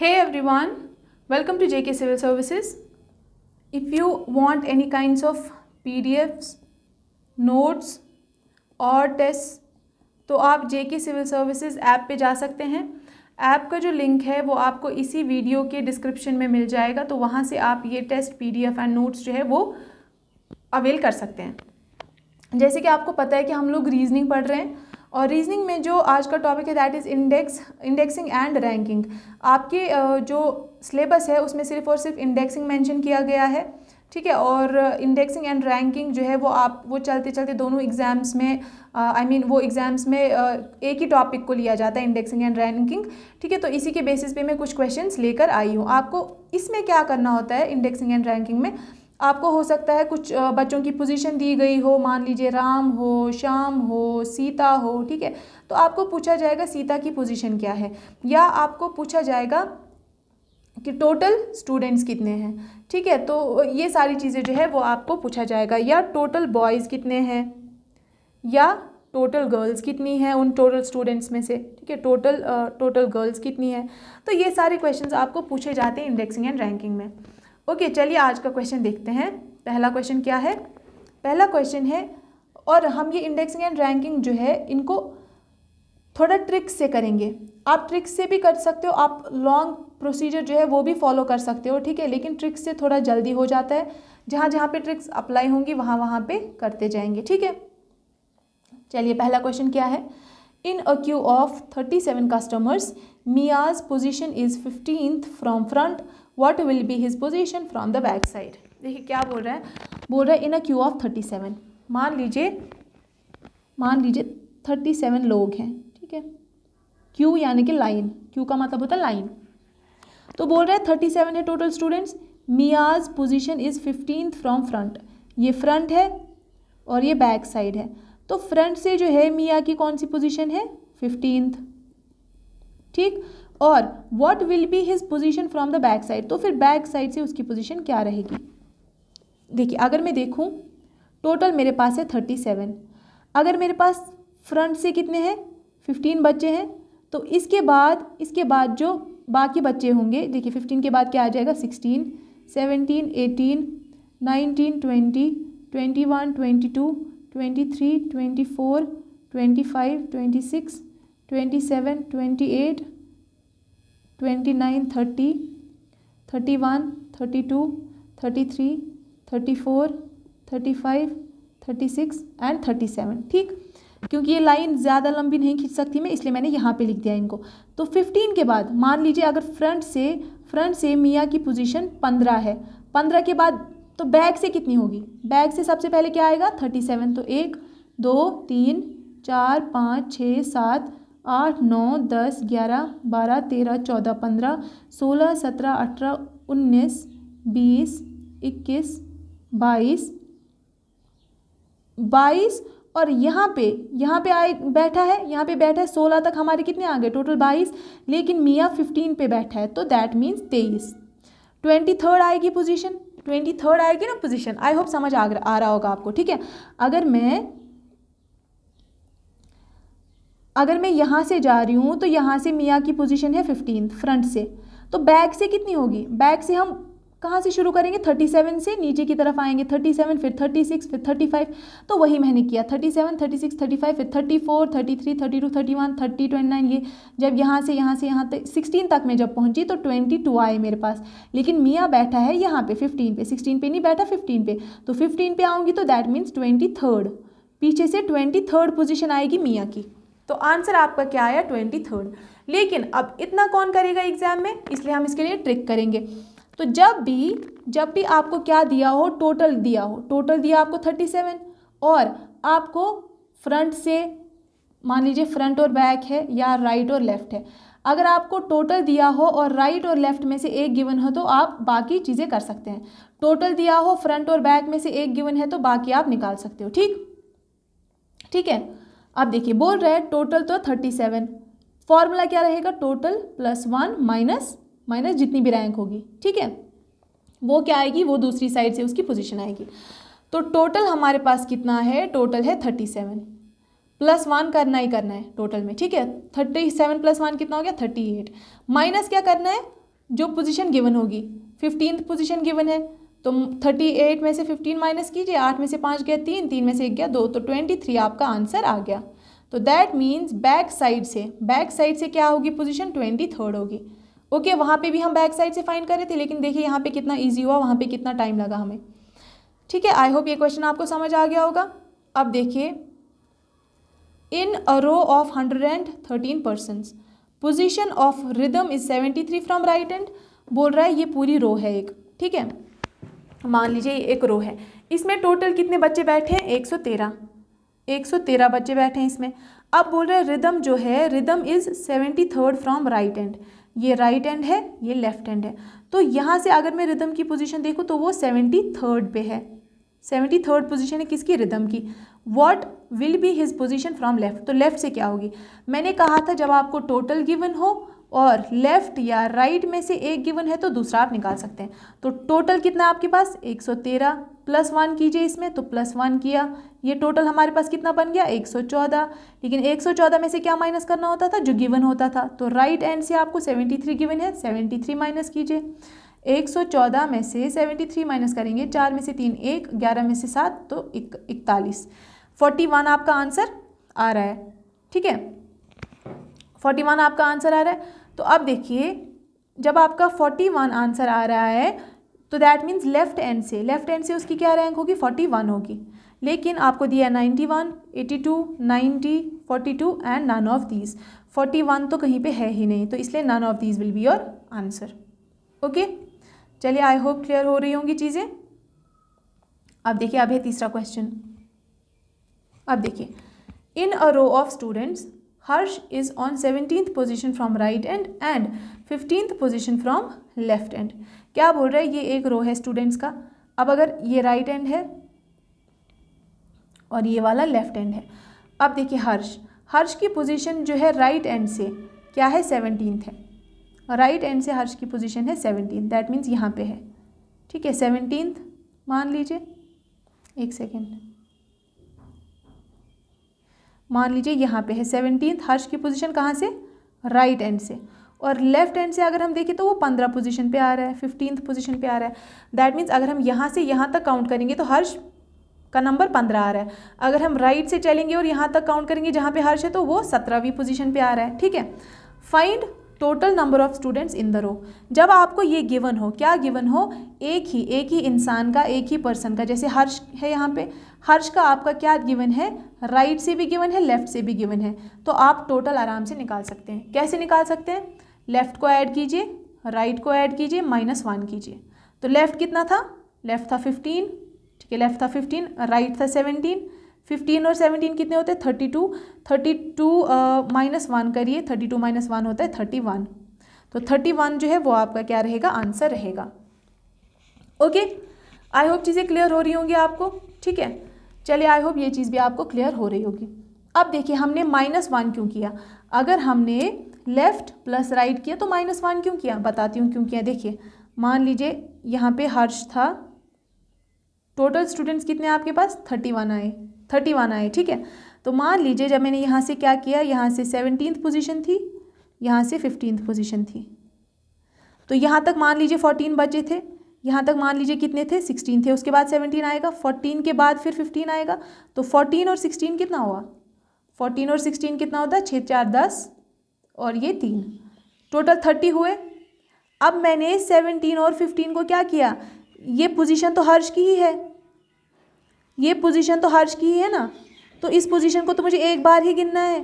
Hey everyone, welcome to JK Civil Services. If you want any kinds of PDFs, notes और test तो आप JK Civil Services app पे जा सकते हैं। ऐप का जो लिंक है वो आपको इसी वीडियो के डिस्क्रिप्शन में मिल जाएगा, तो वहाँ से आप ये टेस्ट PDF एंड नोट्स जो है वो अवेल कर सकते हैं। जैसे कि आपको पता है कि हम लोग रीजनिंग पढ़ रहे हैं और रीजनिंग में जो आज का टॉपिक है that is indexing and ranking. आपके जो सिलेबस है उसमें सिर्फ और सिर्फ इंडेक्सिंग मेंशन किया गया है, ठीक है। और इंडेक्सिंग एंड रैंकिंग जो है वो चलते चलते दोनों एग्ज़ाम्स में वो एग्ज़ाम्स में एक ही टॉपिक को लिया जाता है, इंडेक्सिंग एंड रैंकिंग, ठीक है। तो इसी के बेसिस पे मैं कुछ क्वेश्चंस लेकर आई हूँ। आपको इसमें क्या करना होता है, इंडेक्सिंग एंड रैंकिंग में आपको हो सकता है कुछ बच्चों की पोजीशन दी गई हो, मान लीजिए राम हो, श्याम हो, सीता हो, ठीक है। तो आपको पूछा जाएगा सीता की पोजीशन क्या है, या आपको पूछा जाएगा कि टोटल स्टूडेंट्स कितने हैं, ठीक है। तो ये सारी चीज़ें जो है वो आपको पूछा जाएगा, या टोटल बॉयज़ कितने हैं, या टोटल गर्ल्स कितनी हैं उन टोटल स्टूडेंट्स में से, ठीक है। टोटल गर्ल्स कितनी है। तो ये सारे क्वेश्चंस आपको पूछे जाते हैं इंडेक्सिंग एंड रैंकिंग में। ओके, चलिए आज का क्वेश्चन देखते हैं। पहला क्वेश्चन क्या है? पहला क्वेश्चन है, और हम ये इंडेक्सिंग एंड रैंकिंग जो है इनको थोड़ा ट्रिक्स से करेंगे। आप ट्रिक्स से भी कर सकते हो, आप लॉन्ग प्रोसीजर जो है वो भी फॉलो कर सकते हो, ठीक है। लेकिन ट्रिक्स से थोड़ा जल्दी हो जाता है, जहाँ जहाँ पे ट्रिक्स अप्लाई होंगी वहाँ पे करते जाएंगे, ठीक है। चलिए पहला क्वेश्चन क्या है? In a queue of 37 customers, Mia's position is 15th from front, what will be his position from the back side. देखिए क्या बोल रहा है इन अ क्यू ऑफ 37। मान लीजिए 37 लोग हैं, ठीक है। क्यू यानी कि लाइन, क्यू का मतलब होता है लाइन। तो बोल रहा है 37 है total students, Mia's position is 15th from front. ये फ्रंट है और ये बैक साइड है। तो फ्रंट से जो है मिया की कौन सी पोजीशन है? 15th, ठीक। और what will be his position from the back side, तो फिर बैक साइड से उसकी पोजीशन क्या रहेगी? देखिए अगर मैं देखूं टोटल मेरे पास है 37, अगर मेरे पास फ्रंट से कितने हैं? 15 बच्चे हैं। तो इसके बाद जो बाकी बच्चे होंगे, देखिए 15 के बाद क्या आ जाएगा? 16, 17, 18, 19, 20, 21, 22, 23, 24, 25, 26, 27, 28, 29, 30, 31, 32, 33, 34, 35, 36 एंड 37, ठीक। क्योंकि ये लाइन ज़्यादा लंबी नहीं खींच सकती मैं, इसलिए मैंने यहाँ पे लिख दिया इनको। तो 15 के बाद मान लीजिए अगर फ्रंट से मियाँ की पोजीशन 15 है, 15 के बाद तो बैक से कितनी होगी? बैक से सबसे पहले क्या आएगा? 37। तो 1 2 3 4 5 6 7 8 9 10 11 12 13 14 15 16 17 18 19 20 21 22 और यहाँ पे आए बैठा है, यहाँ पे बैठा है 16 तक हमारे कितने आ गए? टोटल 22। लेकिन मियाँ 15 पे बैठा है तो दैट मीन्स 23। 23rd आएगी पोजीशन, 23rd आएगी ना पोजीशन। आई होप समझ आ रहा होगा आपको, ठीक है। अगर मैं यहाँ से जा रही हूँ तो यहाँ से मियाँ की पोजीशन है 15 फ्रंट से, तो बैक से कितनी होगी? बैक से हम कहाँ से शुरू करेंगे? 37 से नीचे की तरफ आएंगे, 37 फिर 36 फिर 35। तो वही मैंने किया, 37 36 35 फिर 34 33 32 31 30 29। ये जब यहाँ से यहाँ तक 16 तक मैं जब पहुँची तो 22 आए मेरे पास। लेकिन मियाँ बैठा है यहाँ पे 15 पे, 16 पे नहीं बैठा 15 पे। तो 15 पे आऊँगी तो दैट मीन्स 23rd, पीछे से 23rd पोजीशन आएगी मियाँ की। तो आंसर आपका क्या आया? 23rd। लेकिन अब इतना कौन करेगा एग्जाम में, इसलिए हम इसके लिए ट्रिक करेंगे। तो जब भी आपको क्या दिया हो? टोटल दिया आपको 37, और आपको फ्रंट से मान लीजिए फ्रंट और बैक है या राइट और लेफ्ट है। अगर आपको टोटल दिया हो और राइट और लेफ्ट में से एक गिवन हो तो आप बाकी चीज़ें कर सकते हैं। टोटल दिया हो, फ्रंट और बैक में से एक गिवन है तो बाकी आप निकाल सकते हो, ठीक है। अब देखिए बोल रहा है टोटल तो 37, फॉर्मूला क्या रहेगा? टोटल प्लस 1 माइनस जितनी भी रैंक होगी, ठीक है। वो क्या आएगी? वो दूसरी साइड से उसकी पोजीशन आएगी। तो टोटल हमारे पास कितना है? टोटल है 37, प्लस 1 करना ही करना है टोटल में, ठीक है। 37 + 1 कितना हो गया? 38। माइनस क्या करना है? जो पोजीशन गिवन होगी, 15th पोजीशन गिवन है तो 38 में से 15 माइनस कीजिए, 8 में से 5 गया 3, 3 में से 1 गया 2, तो 23 आपका आंसर आ गया। तो दैट मीन्स बैक साइड से क्या होगी पोजीशन, 23rd होगी। ओके, वहाँ पे भी हम बैक साइड से फाइंड कर रहे थे, लेकिन देखिए यहाँ पे कितना ईजी हुआ, वहाँ पे कितना टाइम लगा हमें। ठीक है, आई होप ये क्वेश्चन आपको समझ आ गया होगा। अब देखिए, in a row of 113 persons position of Ridham is 73 from right end. बोल रहा है ये पूरी रो है एक, ठीक है, मान लीजिए एक रो है, इसमें टोटल कितने बच्चे बैठे हैं, 113 बच्चे बैठे हैं इसमें। अब बोल रहे हैं रिदम जो है, rhythm is 73rd from right end. ये राइट एंड है, ये लेफ्ट एंड है, तो यहाँ से अगर मैं रिदम की पोजीशन देखूँ तो वो 73rd पे है। 73rd पोजीशन है किसकी, रिदम की। What will be his position from left, तो लेफ्ट से क्या होगी। मैंने कहा था जब आपको टोटल गिवन हो और लेफ्ट या राइट में से एक गिवन है तो दूसरा आप निकाल सकते हैं। तो टोटल कितना है आपके पास, 113 प्लस 1 कीजिए इसमें, तो प्लस 1 किया, ये टोटल हमारे पास कितना बन गया, 114। लेकिन 114 में से क्या माइनस करना होता था, जो गिवन होता था। तो राइट एंड से आपको 73 गिवन है, 73 माइनस कीजिए। 114 में से 73 माइनस करेंगे, 4 में से 3 1, 11 में से 7 तो 41, 41 आपका आंसर आ रहा है। ठीक है, 41 आपका आंसर आ रहा है। तो अब देखिए, जब आपका 41 आंसर आ रहा है तो दैट मीन्स लेफ्ट एंड से उसकी क्या रैंक होगी, 41 होगी। लेकिन आपको दिया 91, 82, 90, 42 एंड नन ऑफ दीज। 41 तो कहीं पे है ही नहीं, तो इसलिए none of these will be your answer. Okay, चलिए, आई होप क्लियर हो रही होंगी चीज़ें। अब देखिए, अब है तीसरा क्वेश्चन। अब देखिए, in a row of students Harsh is on 17th position from right end 15th position from left end. क्या बोल रहा है, ये एक रो है स्टूडेंट्स का। अब अगर ये राइट एंड है और ये वाला लेफ्ट एंड है, अब देखिए हर्ष की पोजीशन जो है राइट एंड से क्या है, 17th है। राइट एंड से हर्ष की पोजीशन है 17th, दैट मीन्स यहाँ पे है। ठीक है, 17th मान लीजिए, एक सेकेंड, मान लीजिए यहाँ पे है 17th। हर्ष की पोजीशन कहाँ से, राइट एंड से, और लेफ्ट हैंड से अगर हम देखें तो वो 15 पोजीशन पे आ रहा है, 15th पोजीशन पे आ रहा है। दैट मीन्स अगर हम यहाँ से यहाँ तक काउंट करेंगे तो हर्ष का नंबर 15 आ रहा है। अगर हम राइट से चलेंगे और यहाँ तक काउंट करेंगे जहाँ पे हर्ष है तो वो 17वीं पोजीशन पे आ रहा है। ठीक है, find total number of students in the row. जब आपको ये गिवन हो, क्या गिवन हो, एक ही इंसान का, एक ही पर्सन का, जैसे हर्ष है यहाँ पे, हर्ष का आपका क्या गिवन है, राइट से भी गिवन है, लेफ्ट से भी गिवन है, तो आप टोटल आराम से निकाल सकते हैं। कैसे निकाल सकते हैं, लेफ्ट को ऐड कीजिए, राइट को ऐड कीजिए, -1 कीजिए। तो लेफ्ट कितना था, लेफ्ट था 15, ठीक है, लेफ्ट था 15, राइट था 17, 15 और 17 कितने होते हैं, 32, 32 -1 करिए, 32 -1 होता है 31। तो 31 जो है वो आपका क्या रहेगा, आंसर रहेगा। ओके, आई होप चीज़ें क्लियर हो रही होंगी आपको। ठीक है, चलिए, आई होप ये चीज़ भी आपको क्लियर हो रही होगी। अब देखिए, हमने -1 क्यों किया, अगर हमने लेफ्ट प्लस राइट किया तो -1 क्यों किया, बताती हूँ क्यों किया। देखिए, मान लीजिए यहाँ पे हर्ष था, टोटल स्टूडेंट्स कितने आपके पास, 31 आए। ठीक है, तो मान लीजिए जब मैंने यहाँ से क्या किया, यहाँ से 17th पोजीशन थी, यहाँ से 15th पोजीशन थी, तो यहाँ तक मान लीजिए 14 बचे थे, यहाँ तक मान लीजिए कितने थे, 16 थे। उसके बाद 17 आएगा, 14 के बाद फिर 15 आएगा, तो 14 और 16 कितना हुआ, 14 और 16 कितना होता है, 6 4 10 और ये 3, टोटल 30 हुए। अब मैंने 17 और 15 को क्या किया, ये पोजीशन तो हर्ष की ही है, ये पोजीशन तो हर्ष की ही है ना, तो इस पोजीशन को तो मुझे एक बार ही गिनना है।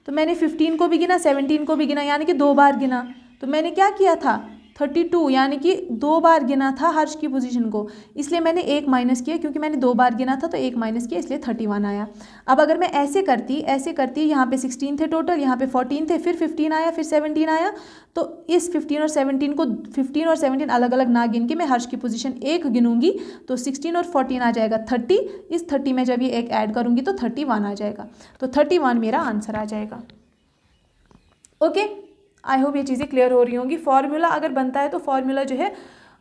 तो मैंने 15 को भी गिना, 17 को भी गिना, यानी कि 2 बार गिना। तो मैंने क्या किया था, 32, यानी कि 2 बार गिना था हर्ष की पोजीशन को, इसलिए मैंने 1 माइनस किया, क्योंकि मैंने 2 बार गिना था तो 1 माइनस किया, इसलिए 31 आया। अब अगर मैं ऐसे करती, यहाँ पे 16 थे टोटल, यहाँ पे 14 थे, फिर 15 आया, फिर 17 आया, तो इस 15 और 17 को, 15 और 17 अलग अलग ना गिन के मैं हर्ष की पोजीशन 1 गिनूंगी, तो 16 और 14 आ जाएगा 30। इस 30 में जब ये एक ऐड करूंगी तो 31 आ जाएगा, तो 31 मेरा आंसर आ जाएगा। ओके, आई होप ये चीज़ें क्लियर हो रही होंगी। फॉर्मूला अगर बनता है तो फॉर्मूला जो है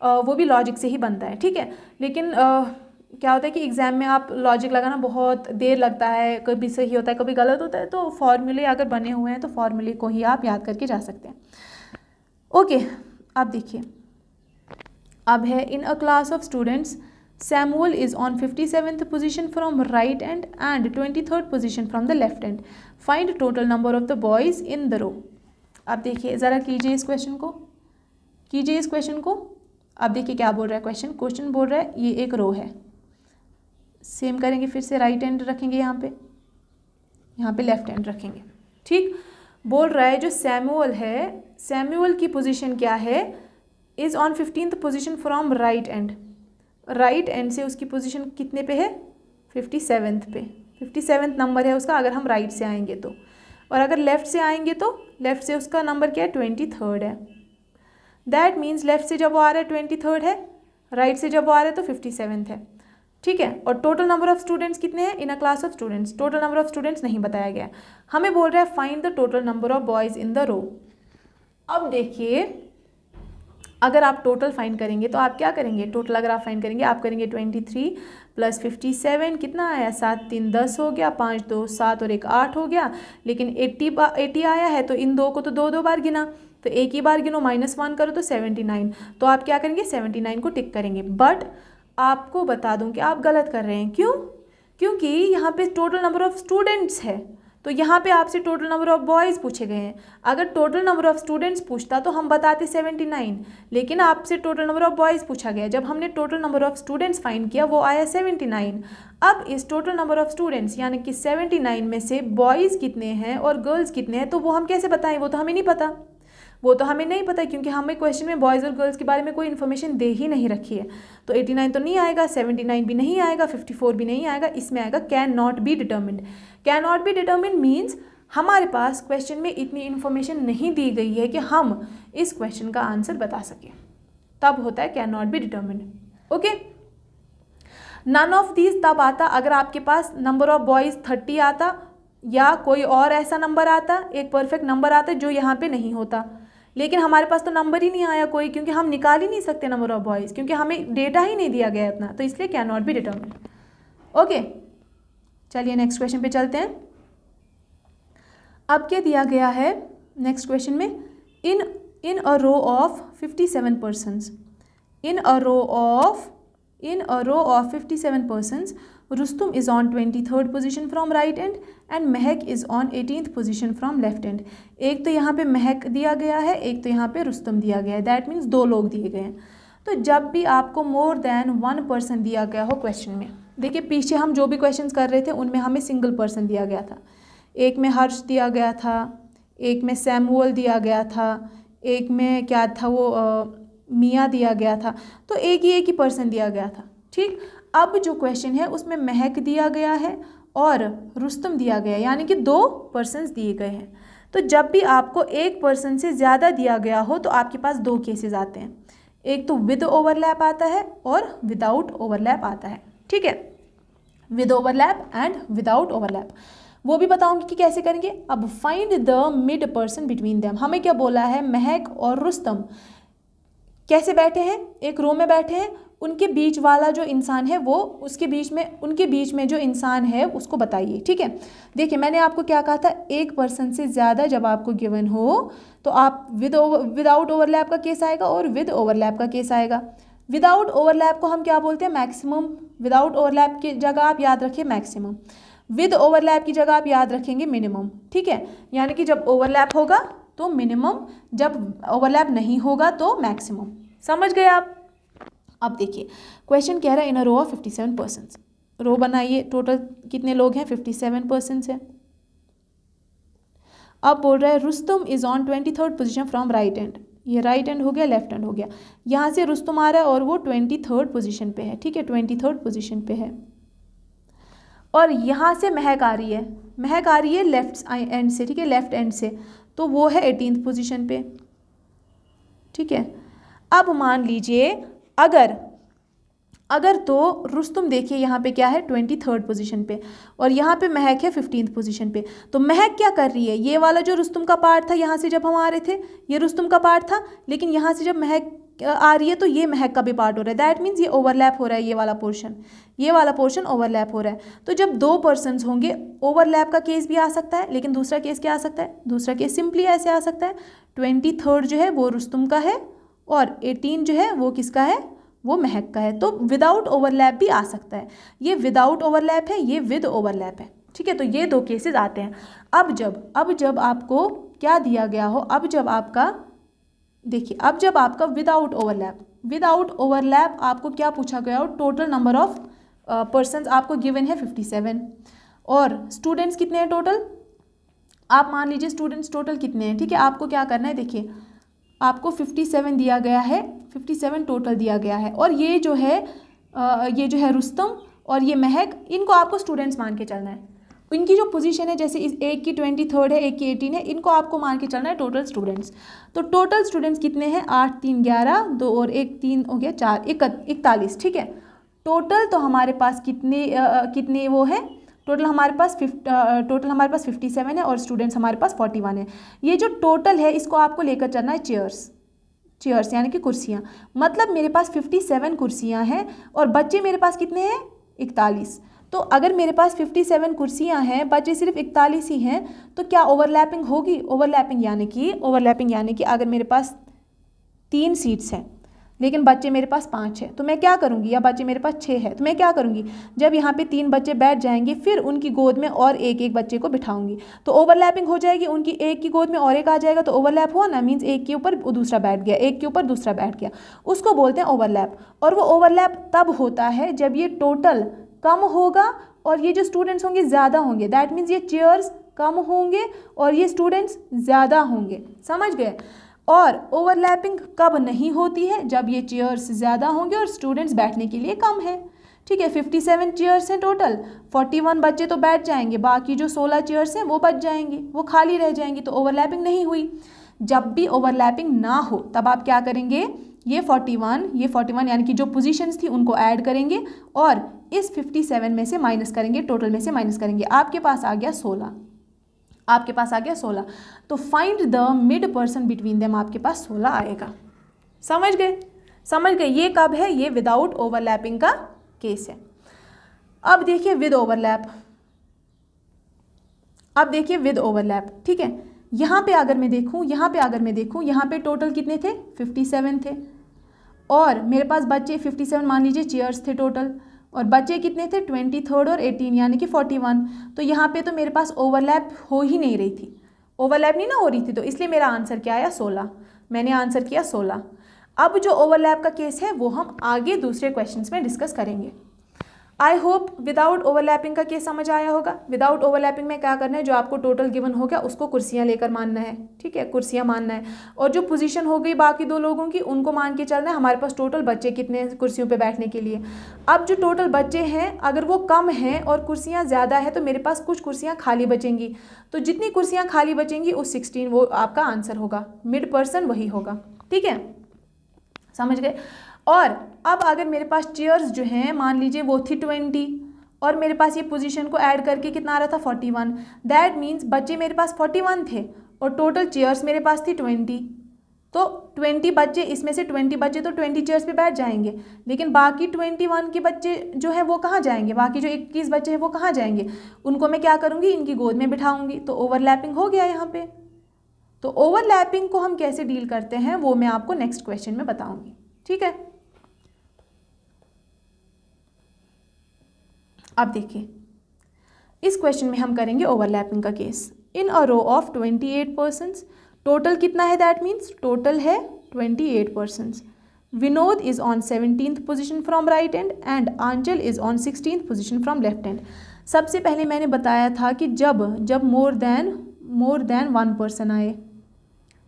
वो भी लॉजिक से ही बनता है। ठीक है, लेकिन क्या होता है कि एग्ज़ाम में आप लॉजिक लगाना बहुत देर लगता है, कभी सही होता है कभी गलत होता है, तो फॉर्मूले अगर बने हुए हैं तो फॉर्मूले को ही आप याद करके जा सकते हैं। ओके, अब देखिए, अब है in a class of students Samuel is on 57th position from right end 23rd position from the left end, find total number of the boys in the row. अब देखिए ज़रा कीजिए इस क्वेश्चन को, कीजिए इस क्वेश्चन को। अब देखिए क्या बोल रहा है क्वेश्चन, क्वेश्चन बोल रहा है ये एक रो है, सेम करेंगे फिर से, राइट हैंड रखेंगे यहाँ पे लेफ्ट हैंड रखेंगे, ठीक। बोल रहा है जो सैमुअल है, सैमुअल की पोजीशन क्या है, is on 15th position from right and, right and से उसकी पोजीशन कितने पे है, 57th पे, 57th नंबर है उसका अगर हम राइट से आएंगे तो, और अगर लेफ़्ट से आएंगे तो लेफ़्ट से उसका नंबर क्या है, 23rd है। दैट मीन्स लेफ़्ट से जब वो आ रहा है 23rd है, राइट से जब वो आ रहा है तो 57th है, ठीक है। और टोटल नंबर ऑफ स्टूडेंट्स कितने हैं in a class of students, total number of students नहीं बताया गया, हमें बोल रहा है find the total number of boys in the row. अब देखिए अगर आप टोटल फाइंड करेंगे तो आप क्या करेंगे, टोटल अगर आप फाइंड करेंगे आप करेंगे 23 + 57 कितना आया, 7 × 3 = 10 हो गया, 5 × 2 = 7 और 1 = 8 हो गया, लेकिन 80 आया है तो इन दो को तो दो बार गिना, तो एक ही बार गिनो, -1 करो तो 79, तो आप क्या करेंगे 79 को टिक करेंगे। बट आपको बता दूं कि आप गलत कर रहे हैं, क्यों, क्योंकि यहाँ पे टोटल नंबर ऑफ़ स्टूडेंट्स है, तो यहाँ पे आपसे टोटल नंबर ऑफ़ बॉयज़ पूछे गए हैं। अगर टोटल नंबर ऑफ़ स्टूडेंट्स पूछता तो हम बताते 79, लेकिन आपसे टोटल नंबर ऑफ़ बॉयज़ पूछा गया, जब हमने total number of students find किया वो आया 79। अब इस टोटल नंबर ऑफ़ स्टूडेंट्स यानी कि 79 में से बॉयज़ कितने हैं और गर्ल्स कितने हैं, तो वो हम कैसे बताएं, वो तो हमें नहीं पता, वो तो हमें नहीं पता, क्योंकि हमें क्वेश्चन में बॉयज़ और गर्ल्स के बारे में कोई इन्फॉर्मेशन दे ही नहीं रखी है। तो 89 तो नहीं आएगा, 79 भी नहीं आएगा, 54 भी नहीं आएगा, इसमें आएगा can not be determined. Can not be determined means हमारे पास क्वेश्चन में इतनी इन्फॉर्मेशन नहीं दी गई है कि हम इस क्वेश्चन का आंसर बता सकें, तब होता है can not be determined. Okay, none of these तब आता अगर आपके पास नंबर ऑफ बॉयज़ 30 आता या कोई और ऐसा नंबर आता, एक परफेक्ट नंबर आता जो यहाँ पे नहीं होता, लेकिन हमारे पास तो नंबर ही नहीं आया कोई, क्योंकि हम निकाल ही नहीं सकते नंबर ऑफ बॉयज़, क्योंकि हमें डेटा ही नहीं दिया गया इतना, तो इसलिए can not be determined. Okay, चलिए नेक्स्ट क्वेश्चन पे चलते हैं। अब क्या दिया गया है नेक्स्ट क्वेश्चन में, in a row of 57 persons, in a row of 57 persons, Rustum is on 23rd position from right end and Mahak is on 18th position from left end. एक तो यहाँ पे महक दिया गया है, एक तो यहाँ पे रुस्तुम दिया गया है, दैट मीन्स 2 लोग दिए गए हैं। तो जब भी आपको मोर देन 1 पर्सन दिया गया हो क्वेश्चन में, देखिए पीछे हम जो भी क्वेश्चंस कर रहे थे उनमें हमें सिंगल पर्सन दिया गया था, एक में हर्ष दिया गया था, एक में सैमुअल दिया गया था, एक में क्या था वो मियाँ दिया गया था, तो एक ही पर्सन दिया गया था, ठीक। अब जो क्वेश्चन है उसमें महक दिया गया है और रुस्तम दिया गया है, यानी कि 2 पर्सन्स दिए गए हैं। तो जब भी आपको एक पर्सन से ज़्यादा दिया गया हो तो आपके पास 2 केसेस आते हैं, एक तो विद ओवरलैप आता है और विदाउट ओवरलैप आता है, ठीक है, with overlap and without overlap. वो भी बताऊंगी कि कैसे करेंगे। अब find the mid person between them, हमें क्या बोला है, महक और रुस्तम कैसे बैठे हैं, एक रो में बैठे हैं, उनके बीच वाला जो इंसान है वो उसके बीच में, उनके बीच में जो इंसान है उसको बताइए, ठीक है। देखिए मैंने आपको क्या कहा था, एक पर्सन से ज़्यादा जब आपको गिवन हो तो आप विदाउट ओवरलैप का केस आएगा और विद ओवरलैप का केस आएगा। विदाउट ओवरलैप को हम क्या बोलते हैं, मैक्सिमम। विदाउट ओवरलैप की जगह आप याद रखिए मैक्सिमम, विद ओवरलैप की जगह आप याद रखेंगे मिनिमम, ठीक है। यानी कि जब ओवरलैप होगा तो मिनिमम, जब ओवरलैप नहीं होगा तो मैक्सिमम। समझ गए आप। अब देखिए क्वेश्चन कह रहा है in a row of 57 persons, रो बनाइए, टोटल कितने लोग हैं, 57 पर्सन्स हैं। अब बोल रहा है Rustam is on 23rd position from right end, ये राइट एंड हो गया, लेफ्ट एंड हो गया, यहाँ से रुस्तम आ रहा है और वो 23rd पोजीशन पे है, ठीक है, 23rd पोजीशन पे है। और यहाँ से महक आ रही है, महक आ रही है लेफ्ट एंड से, ठीक है, लेफ्ट एंड से, तो वो है 18th पोजीशन पे, ठीक है। अब मान लीजिए अगर तो रुस्तुम देखिए यहाँ पे क्या है 23rd पोजीशन पे और यहाँ पे महक है 15th पोजीशन पे, तो महक क्या कर रही है, ये वाला जो रुस्तुम का पार्ट था यहाँ से जब हम आ रहे थे ये रुस्तुम का पार्ट था, लेकिन यहाँ से जब महक आ रही है तो ये महक का भी पार्ट हो रहा है, दैट मीन्स ये ओवरलैप हो रहा है, ये वाला पोर्शन ओवरलैप हो रहा है। तो जब 2 पर्सन्स होंगे ओवरलैप का केस भी आ सकता है, लेकिन दूसरा केस क्या आ सकता है, दूसरा केस सिंपली ऐसे आ सकता है 23rd जो है वो रुस्तुम का है और 18 जो है वो किसका है, वो महक का है। तो विदाउट ओवरलैप भी आ सकता है, ये विदाउट ओवरलैप है, ये विद ओवरलैप है, ठीक है। तो ये दो केसेस आते हैं। अब जब आपको क्या दिया गया हो, अब जब आपका देखिए, अब जब आपका विदाउट ओवरलैप आपको क्या पूछा गया हो, टोटल नंबर ऑफ पर्सन्स आपको गिवन है 57 और स्टूडेंट्स कितने हैं टोटल, आप मान लीजिए स्टूडेंट्स टोटल कितने हैं, ठीक है। आपको क्या करना है, देखिए आपको 57 दिया गया है, 57 टोटल दिया गया है, और ये जो है रुस्तम और ये महक, इनको आपको स्टूडेंट्स मान के चलना है। इनकी जो पोजीशन है, जैसे इस एक की 23 है, एक की 18 है, इनको आपको मान के चलना है टोटल स्टूडेंट्स। तो टोटल स्टूडेंट्स कितने हैं, 8 3 11, 2 और 1 3 हो गया 4 41, ठीक है। टोटल तो हमारे पास कितने वो है, टोटल हमारे पास 57 है और स्टूडेंट्स हमारे पास 41 है। ये जो टोटल है इसको आपको लेकर चलना है चेयर्स यानी कि कुर्सियाँ। मतलब मेरे पास 57 कुर्सियाँ हैं और बच्चे मेरे पास कितने हैं, 41। तो अगर मेरे पास 57 कुर्सियाँ हैं, बच्चे सिर्फ 41 ही हैं, तो क्या ओवरलैपिंग होगी, ओवरलैपिंग यानी कि अगर मेरे पास 3 सीट्स हैं लेकिन बच्चे मेरे पास 5 है तो मैं क्या करूँगी, या बच्चे मेरे पास 6 है तो मैं क्या करूँगी, जब यहाँ पे 3 बच्चे बैठ जाएंगे फिर उनकी गोद में और एक बच्चे को बिठाऊंगी, तो ओवरलैपिंग हो जाएगी, उनकी एक की गोद में और एक आ जाएगा, तो ओवरलैप हुआ ना, मीन्स एक के ऊपर दूसरा बैठ गया, एक के ऊपर दूसरा बैठ गया, उसको बोलते हैं ओवरलैप। और वो ओवरलैप तब होता है जब ये टोटल कम होगा और ये जो स्टूडेंट्स होंगे ज़्यादा होंगे, दैट मीन्स ये चेयर्स कम होंगे और ये स्टूडेंट्स ज़्यादा होंगे, समझ गए। और ओवरलैपिंग कब नहीं होती है, जब ये चेयर्स ज़्यादा होंगे और स्टूडेंट्स बैठने के लिए कम है, ठीक है। 57 चेयर्स हैं टोटल, 41 बच्चे तो बैठ जाएंगे, बाकी जो 16 चेयर्स हैं वो बच जाएंगी, वो खाली रह जाएंगी, तो ओवरलैपिंग नहीं हुई। जब भी ओवरलैपिंग ना हो तब आप क्या करेंगे, ये 41 यानी कि जो पोजीशंस थी उनको ऐड करेंगे और इस 57 में से माइनस करेंगे, टोटल में से माइनस करेंगे, आपके पास आ गया 16। तो find the mid person between them, आपके पास 16 आएगा। समझ गए। ये कब है, ये विदाउट ओवरलैपिंग का केस है। अब देखिए विद ओवरलैप, ठीक है। यहाँ पे अगर मैं देखूँ, यहाँ पे टोटल कितने थे, 57 थे और मेरे पास बच्चे 57 मान लीजिए चेयर्स थे टोटल, और बच्चे कितने थे, 23 और 18 यानी कि 41। तो यहाँ पे तो मेरे पास ओवरलैप हो ही नहीं रही थी, ओवरलैप नहीं ना हो रही थी, तो इसलिए मेरा आंसर क्या आया, 16। मैंने आंसर किया 16। अब जो ओवरलैप का केस है वो हम आगे दूसरे क्वेश्चंस में डिस्कस करेंगे। आई होप विदाउट ओवरलैपिंग का केस समझ आया होगा। विदाउट ओवरलैपिंग में क्या करना है, जो आपको टोटल गिवन हो गया उसको कुर्सियाँ लेकर मानना है, ठीक है, कुर्सियाँ मानना है, और जो पोजीशन हो गई बाकी 2 लोगों की उनको मान के चलना है, हमारे पास टोटल बच्चे कितने हैं कुर्सियों पे बैठने के लिए। अब जो टोटल बच्चे हैं अगर वो कम हैं और कुर्सियाँ ज़्यादा है तो मेरे पास कुछ कुर्सियाँ खाली बचेंगी, तो जितनी कुर्सियाँ खाली बचेंगी उस 16 वो आपका आंसर होगा, मिड पर्सन वही होगा, ठीक है, समझ गए। और अब अगर मेरे पास चेयर्स जो हैं मान लीजिए वो थी 20 और मेरे पास ये पोजीशन को ऐड करके कितना आ रहा था, 41, दैट मीन्स बच्चे मेरे पास 41 थे और टोटल चेयर्स मेरे पास थी 20, तो 20 बच्चे, इसमें से 20 बच्चे तो 20 चेयर्स पे बैठ जाएंगे, लेकिन बाकी 21 के बच्चे जो है वो कहाँ जाएंगे, बाकी जो 21 बच्चे हैं वो कहाँ जाएंगे, उनको मैं क्या करूँगी, इनकी गोद में बिठाऊँगी, तो ओवरलैपिंग हो गया यहाँ पे। तो ओवरलैपिंग को हम कैसे डील करते हैं वो मैं आपको नेक्स्ट क्वेश्चन में बताऊँगी, ठीक है। अब देखिए इस क्वेश्चन में हम करेंगे ओवरलैपिंग का case. In a row of 28 persons, total कितना है, दैट मीन्स टोटल है 28 persons. Vinod is on 17th position from right hand and Anchal is on 16th position from left hand. सबसे पहले मैंने बताया था कि जब मोर देन 1 पर्सन आए,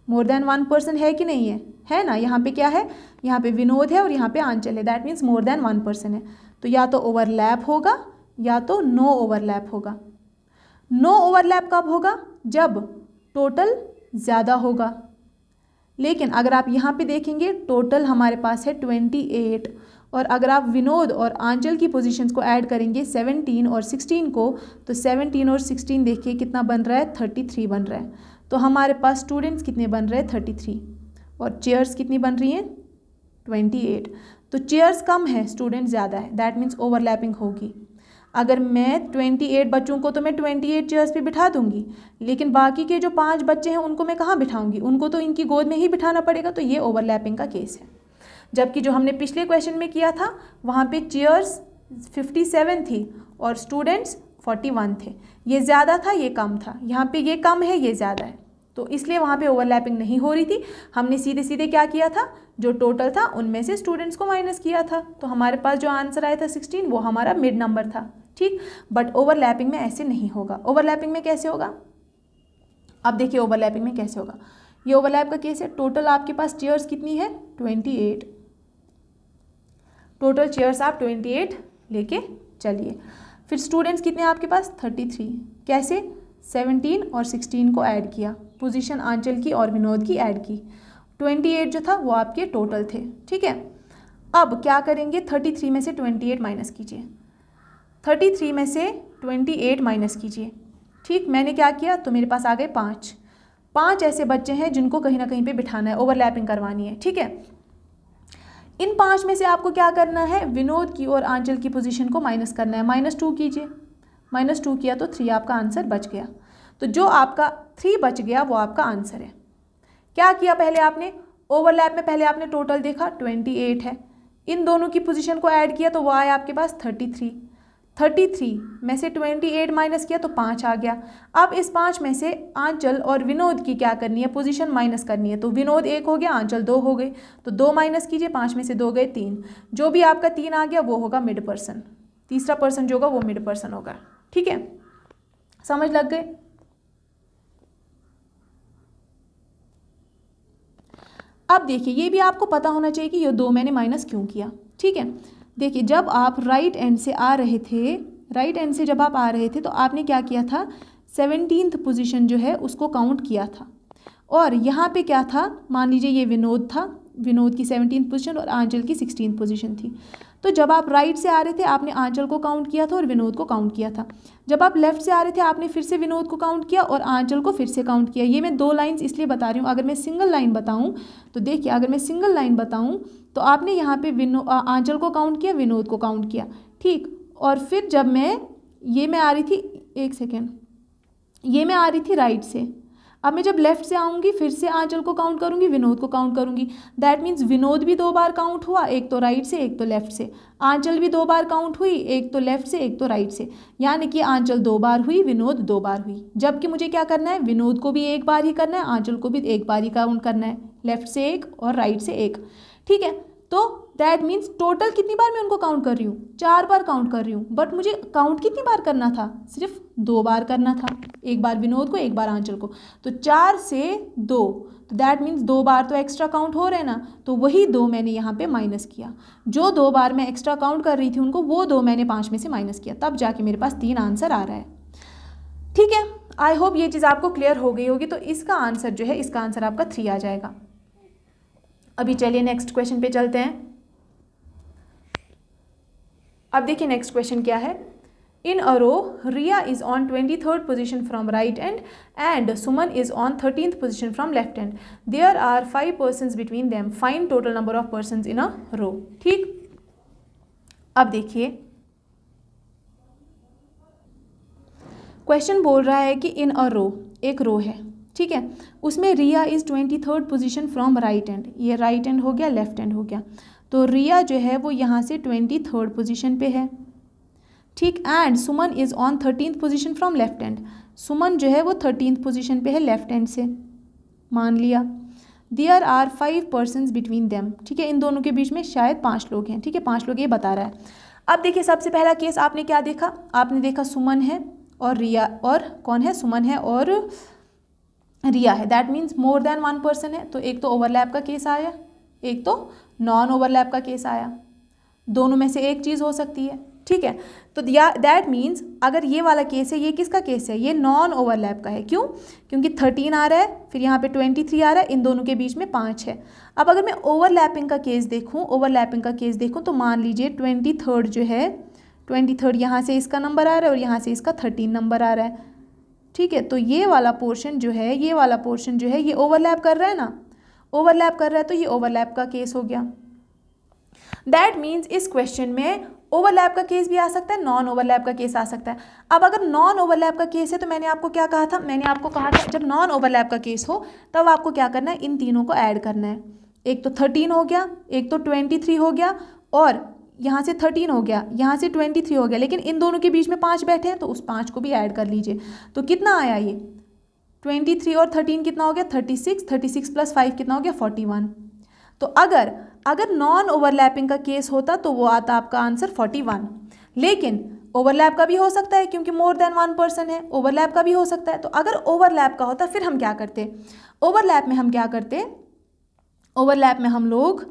मोर देन 1 पर्सन है कि नहीं है ना, यहाँ पे क्या है, यहाँ पे विनोद है और यहाँ पे आंचल है, that means more than 1 person है, तो या तो ओवरलैप होगा या तो नो ओवरलैप होगा। नो ओवरलैप कब होगा, जब टोटल ज़्यादा होगा, लेकिन अगर आप यहाँ पे देखेंगे टोटल हमारे पास है 28 और अगर आप विनोद और आंचल की पोजीशंस को ऐड करेंगे 17 और 16 को, तो 17 और 16 देखिए कितना बन रहा है, 33 बन रहा है। तो हमारे पास स्टूडेंट्स कितने बन रहे हैं, 33, और चेयर्स कितनी बन रही हैं, 28। तो चेयर्स कम है, स्टूडेंट ज़्यादा है, दैट मीन्स ओवरलैपिंग होगी। अगर मैं 28 बच्चों को तो मैं 28 चेयर्स पे बिठा दूंगी, लेकिन बाकी के जो 5 बच्चे हैं उनको मैं कहाँ बिठाऊंगी, उनको तो इनकी गोद में ही बिठाना पड़ेगा। तो ये ओवरलैपिंग का केस है। जबकि जो हमने पिछले क्वेश्चन में किया था वहाँ पे चेयर्स 57 थी और स्टूडेंट्स 41 थे। ये ज़्यादा था, ये कम था। यहाँ पे ये कम है, ये ज़्यादा है, तो इसलिए वहाँ पे ओवरलैपिंग नहीं हो रही थी। हमने सीधे सीधे क्या किया था, जो टोटल था उनमें से स्टूडेंट्स को माइनस किया था। तो हमारे पास जो आंसर आया था 16, वो हमारा मिड नंबर था। ठीक, बट ओवरलैपिंग में ऐसे नहीं होगा। ओवरलैपिंग में कैसे होगा, अब देखिए ओवरलैपिंग में कैसे होगा। ये ओवरलैप का केस है। टोटल आपके पास चेयर्स कितनी है, 28। टोटल चेयर्स आप 28 लेके चलिए। फिर स्टूडेंट्स कितने हैं आपके पास, 33। कैसे, 17 और 16 को ऐड किया, पोजीशन आंचल की और विनोद की ऐड की। 28 जो था वो आपके टोटल थे। ठीक है, अब क्या करेंगे, 33 में से 28 माइनस कीजिए। 33 में से 28 माइनस कीजिए। ठीक, मैंने क्या किया, तो मेरे पास आ गए 5 ऐसे बच्चे हैं जिनको कहीं ना कहीं पे बिठाना है, ओवरलैपिंग करवानी है। ठीक है, इन 5 में से आपको क्या करना है, विनोद की और आंचल की पोजीशन को माइनस करना है। -2 कीजिए। -2 किया तो 3 आपका आंसर बच गया। तो जो आपका 3 बच गया वो आपका आंसर है। क्या किया पहले आपने, ओवरलैप में पहले आपने टोटल देखा 28 है, इन दोनों की पोजीशन को ऐड किया तो वो आया आपके पास 33 में से 28 माइनस किया तो 5 आ गया। अब इस 5 में से आंचल और विनोद की क्या करनी है, पोजीशन माइनस करनी है। तो विनोद 1 हो गया, आंचल 2 हो गए, तो 2 माइनस कीजिए, 5 में से 2 गए 3। जो भी आपका 3 आ गया वो होगा मिड पर्सन, तीसरा पर्सन जो होगा वो मिड पर्सन होगा। ठीक है, समझ लग गए। अब देखिए, ये भी आपको पता होना चाहिए कि ये 2 मैंने माइनस क्यों किया। ठीक है, देखिए जब आप राइट एंड से आ रहे थे, राइट एंड से जब आप आ रहे थे तो आपने क्या किया था, 17th पोजीशन जो है उसको काउंट किया था। और यहाँ पे क्या था, मान लीजिए ये विनोद था, विनोद की 17th पोजीशन और आंचल की 16th पोजीशन थी। तो जब आप राइट से आ रहे थे आपने आंचल को काउंट किया था और विनोद को काउंट किया था। जब आप लेफ्ट से आ रहे थे आपने फिर से विनोद को काउंट किया और आंचल को फिर से काउंट किया। ये मैं 2 लाइन्स इसलिए बता रही हूँ। अगर मैं सिंगल लाइन बताऊँ तो देखिए, अगर मैं सिंगल लाइन बताऊँ तो आपने यहाँ पे आंचल को काउंट किया, विनोद को काउंट किया। ठीक, और फिर जब मैं आ रही थी, एक सेकेंड, ये मैं आ रही थी राइट से, अब मैं जब लेफ्ट से आऊँगी फिर से आंचल को काउंट करूँगी, विनोद को काउंट करूँगी। दैट मीन्स विनोद भी 2 बार काउंट हुआ, एक तो राइट से एक तो लेफ्ट से। आंचल भी 2 बार काउंट हुई, एक तो लेफ्ट से एक तो राइट से। यानी कि आंचल 2 बार हुई, विनोद 2 बार हुई। जबकि मुझे क्या करना है, विनोद को भी 1 बार ही करना है, आंचल को भी 1 बार ही काउंट करना है, लेफ्ट से 1 और राइट से 1। ठीक है, तो दैट मीन्स टोटल कितनी बार मैं उनको काउंट कर रही हूँ, 4 बार काउंट कर रही हूँ। बट मुझे काउंट कितनी बार करना था, सिर्फ 2 बार करना था, 1 बार विनोद को 1 बार आंचल को। तो 4 से 2, तो दैट मीन्स 2 बार तो एक्स्ट्रा काउंट हो रहे हैं ना, तो वही 2 मैंने यहाँ पे माइनस किया। जो 2 बार मैं एक्स्ट्रा काउंट कर रही थी उनको, वो 2 मैंने 5 में से माइनस किया, तब जाके मेरे पास 3 आंसर आ रहा है। ठीक है, आई होप ये चीज़ आपको क्लियर हो गई होगी। तो इसका आंसर जो है, इसका आंसर आपका 3 आ जाएगा। अभी चलिए नेक्स्ट क्वेश्चन पे चलते हैं। अब देखिए नेक्स्ट क्वेश्चन क्या है। In a row Riya is on 23rd position from right end and Suman is on 13th position from left end. There are 5 persons between them, find total number of persons in a row. ठीक, अब देखिए question बोल रहा है कि इन a रो, एक row है, ठीक है, उसमें Riya is 23rd position from right end, ये राइट एंड हो गया, लेफ्ट एंड हो गया। तो रिया जो है वो यहाँ से 23rd पोजीशन पे है। ठीक, and Suman is on 13th position from left end, Suman जो है वो 13th पोजीशन पे है लेफ्ट एंड से, मान लिया। There are 5 persons between them, ठीक है, इन दोनों के बीच में शायद 5 लोग हैं। ठीक है, 5 लोग ये बता रहा है। अब देखिए सबसे पहला केस आपने क्या देखा, आपने देखा सुमन है और रिया, और कौन है, सुमन है और रिया है। That means more than 1 person है। तो एक तो ओवरलैप का केस आया, एक तो नॉन ओवरलैप का केस आया, दोनों में से एक चीज़ हो सकती है। ठीक है, तो दैट मीन्स अगर ये वाला केस है, ये किसका केस है, ये नॉन ओवरलैप का है। क्यों, क्योंकि 13 आ रहा है, फिर यहाँ पे 23 आ रहा है, इन दोनों के बीच में 5 है। अब अगर मैं ओवरलैपिंग का केस देखूँ, ओवरलैपिंग का केस देखूँ तो मान लीजिए 23rd जो है, 23rd यहाँ से इसका नंबर आ रहा है और यहाँ से इसका 13 नंबर आ रहा है। ठीक है, तो ये वाला पोर्शन जो है, ये वाला पोर्शन जो है ये ओवरलैप कर रहा है ना, ओवरलैप कर रहा है, तो ये ओवरलैप का केस हो गया। दैट मीन्स इस क्वेश्चन में ओवरलैप का केस भी आ सकता है, नॉन ओवरलैप का केस आ सकता है। अब अगर नॉन ओवरलैप का केस है तो मैंने आपको क्या कहा था, मैंने आपको कहा था जब नॉन ओवरलैप का केस हो तब आपको क्या करना है, इन तीनों को ऐड करना है। एक तो 13 हो गया, एक तो 23 हो गया, और यहाँ से 13 हो गया, यहाँ से 23 हो गया, लेकिन इन दोनों के बीच में 5 बैठे हैं तो उस 5 को भी ऐड कर लीजिए। तो कितना आया ये 23 और 13 कितना हो गया 36, 36 प्लस 5 कितना हो गया 41। तो अगर नॉन ओवरलैपिंग का केस होता तो वो आता आपका आंसर 41, लेकिन ओवरलैप का भी हो सकता है क्योंकि मोर देन 1 पर्सन है, ओवरलैप का भी हो सकता है। तो अगर ओवरलैप का होता फिर हम क्या करते, ओवरलैप में हम क्या करते, ओवरलैप में हम लोग,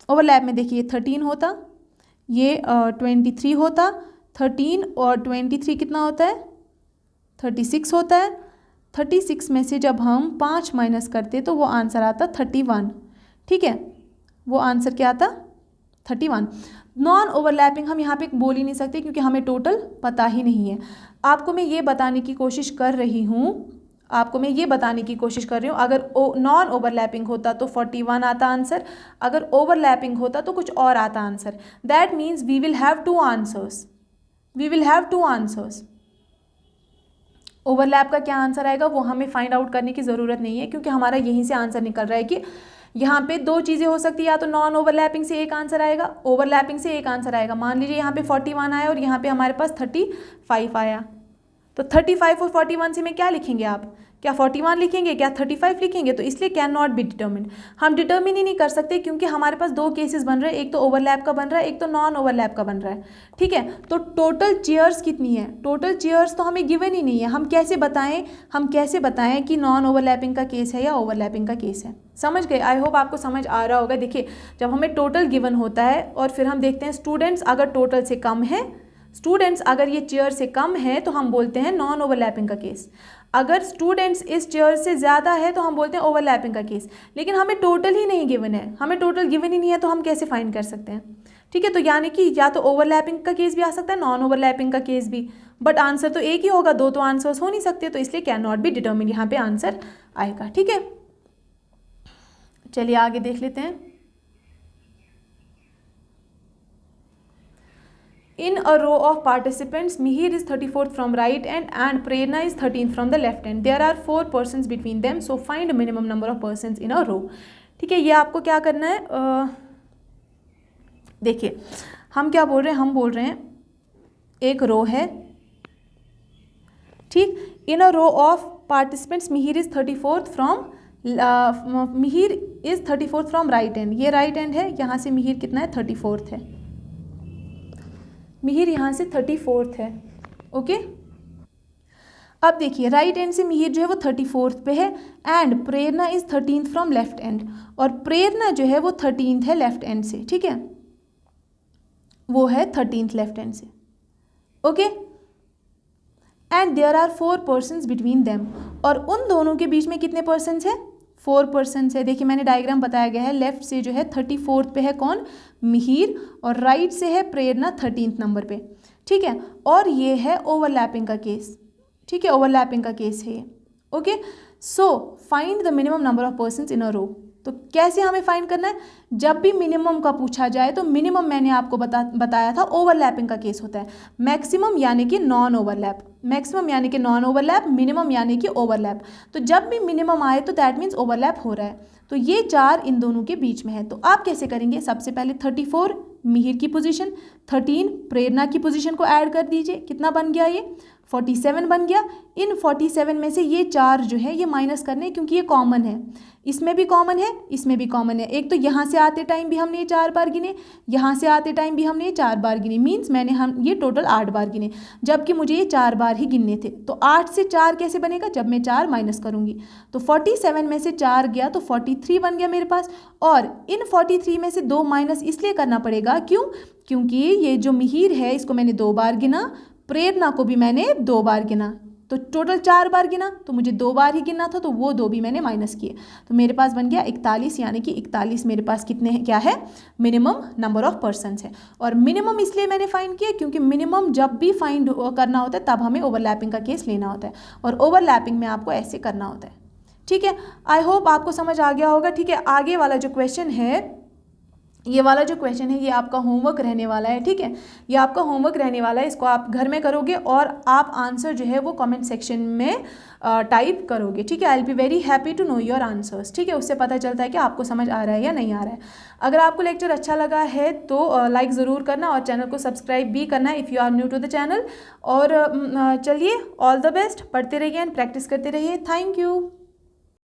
ओवरलैप में देखिए 13 होता, ये 23 होता, 13 और 23 कितना होता है 36 होता है। 36 में से जब हम 5 माइनस करते तो वो आंसर आता 31, ठीक है, वो आंसर क्या आता 31। नॉन ओवरलैपिंग हम यहाँ पे बोल ही नहीं सकते क्योंकि हमें टोटल पता ही नहीं है। आपको मैं ये बताने की कोशिश कर रही हूँ, आपको मैं ये बताने की कोशिश कर रही हूँ, अगर नॉन ओवरलैपिंग होता तो 41 आता आंसर, अगर ओवरलैपिंग होता तो कुछ और आता answer. That means we will have 2 answers, we will have 2 answers. Overlap का क्या आंसर आएगा वो हमें फाइंड आउट करने की ज़रूरत नहीं है क्योंकि हमारा यहीं से आंसर निकल रहा है कि यहाँ पे 2 चीज़ें हो सकती है, या तो नॉन ओवरलैपिंग से एक आंसर आएगा, ओवरलैपिंग से एक आंसर आएगा। मान लीजिए यहाँ पे 41 आया और यहाँ पे हमारे पास 35 आया, तो 35 और 41 से में क्या लिखेंगे आप, क्या 41 लिखेंगे, क्या 35 लिखेंगे, तो इसलिए कैन नॉट बी डिटर्मिन्ड। हम डिटर्मिन ही नहीं कर सकते क्योंकि हमारे पास 2 केसेस बन रहे हैं, एक तो ओवरलैप का बन रहा है, एक तो नॉन ओवरलैप का बन रहा है, ठीक है। तो टोटल चेयर्स कितनी है, टोटल चेयर्स तो हमें गिवन ही नहीं है, हम कैसे बताएं, हम कैसे बताएं कि नॉन ओवरलैपिंग का केस है या ओवरलैपिंग का केस है। समझ गए, आई होप आपको समझ आ रहा होगा। देखिए जब हमें टोटल गिवन होता है और फिर हम देखते हैं स्टूडेंट्स अगर टोटल से कम है, स्टूडेंट्स अगर ये चेयर से कम है तो हम बोलते हैं नॉन ओवरलैपिंग का केस, अगर स्टूडेंट्स इस चेयर से ज़्यादा है तो हम बोलते हैं ओवरलैपिंग का केस। लेकिन हमें टोटल ही नहीं गिवन है, हमें टोटल गिवन ही नहीं है तो हम कैसे फाइंड कर सकते हैं, ठीक है। तो यानी कि या तो ओवरलैपिंग का केस भी आ सकता है, नॉन ओवरलैपिंग का केस भी, बट आंसर तो एक ही होगा, 2 तो आंसर्स हो नहीं सकते, तो इसलिए कैन नॉट बी डिटर्मिन यहाँ पे आंसर आएगा, ठीक है। चलिए आगे देख लेते हैं। In a row of participants, Mihir is 34th from right end and Prerna is 13th from the left end. There are 4 persons between them, so find a minimum number of persons in a row. ठीक है, ये आपको क्या करना है, देखिए हम क्या बोल रहे हैं, हम बोल रहे हैं एक रो है, ठीक। In a row of participants Mihir is 34th from Mihir is 34th from right end, ये राइट एंड है, यहाँ से Mihir कितना है 34th है, मिहिर यहाँ से 34th है, ओके। अब देखिए राइट एंड से मिहिर जो है वो 34th पे है and Prerna is 13th from left and, और प्रेरणा जो है वो 13th है लेफ्ट एंड से, ठीक है, वो है 13th लेफ्ट एंड से, okay. And there are 4 persons between them, और उन दोनों के बीच में कितने पर्सन्स है 4 पर्सन्स है। देखिए मैंने डायग्राम बताया गया है, लेफ्ट से जो है 34th पे है कौन मिहिर, और राइट से है प्रेरणा 13th नंबर पे, ठीक है। और ये है ओवरलैपिंग का केस, ठीक है, ओवरलैपिंग का केस है ये, okay. So find the minimum number of persons in a row. तो कैसे हमें फाइंड करना है, जब भी मिनिमम का पूछा जाए तो मिनिमम मैंने आपको बताया था ओवरलैपिंग का केस होता है, मैक्सिमम यानी कि नॉन ओवरलैप, मैक्सिमम यानी कि नॉन ओवरलैप, मिनिमम यानी कि ओवरलैप। तो जब भी मिनिमम आए तो दैट मीन्स ओवरलैप हो रहा है, तो ये 4 इन दोनों के बीच में है। तो आप कैसे करेंगे, सबसे पहले 34 मिहिर की पोजीशन, 13 प्रेरणा की पोजीशन को ऐड कर दीजिए, कितना बन गया ये 47 बन गया। इन 47 में से ये 4 जो है ये माइनस करने, क्योंकि ये कॉमन है, इसमें भी कॉमन है, इसमें भी कॉमन है। एक तो यहाँ से आते टाइम भी हमने ये 4 बार गिने, यहाँ से आते टाइम भी हमने ये 4 बार गिने, मीन्स हम ये टोटल 8 बार गिने, जबकि मुझे ये 4 बार ही गिनने थे। तो 8 से 4 कैसे बनेगा, जब मैं 4 माइनस करूँगी, तो 47 में से 4 गया तो 43 बन गया मेरे पास, और इन 43 में से 2 माइनस इसलिए करना पड़ेगा, क्यों, क्योंकि ये जो मिहिर है इसको मैंने 2 बार गिना, प्रेरणा को भी मैंने 2 बार गिना, तो टोटल 4 बार गिना, तो मुझे 2 बार ही गिनना था, तो वो 2 भी मैंने माइनस किए, तो मेरे पास बन गया 41, यानी कि 41 मेरे पास कितने हैं, क्या है, मिनिमम नंबर ऑफ पर्सन्स है। और मिनिमम इसलिए मैंने फाइंड किया क्योंकि मिनिमम जब भी फाइंड करना होता है तब हमें ओवरलैपिंग का केस लेना होता है, और ओवरलैपिंग में आपको ऐसे करना होता है, ठीक है। आई होप आपको समझ आ गया होगा, ठीक है। आगे वाला जो क्वेश्चन है ये वाला जो क्वेश्चन है ये आपका होमवर्क रहने वाला है, ठीक है। ये आपका होमवर्क रहने वाला है, इसको आप घर में करोगे और आप आंसर जो है वो कमेंट सेक्शन में टाइप करोगे, ठीक है। I will be very happy to know your answers, ठीक है। उससे पता चलता है कि आपको समझ आ रहा है या नहीं आ रहा है। अगर आपको लेक्चर अच्छा लगा है तो लाइक ज़रूर करना और चैनल को सब्सक्राइब भी करना if you are new to the channel. और चलिए, ऑल द बेस्ट, पढ़ते रहिए एंड प्रैक्टिस करते रहिए। Thank you.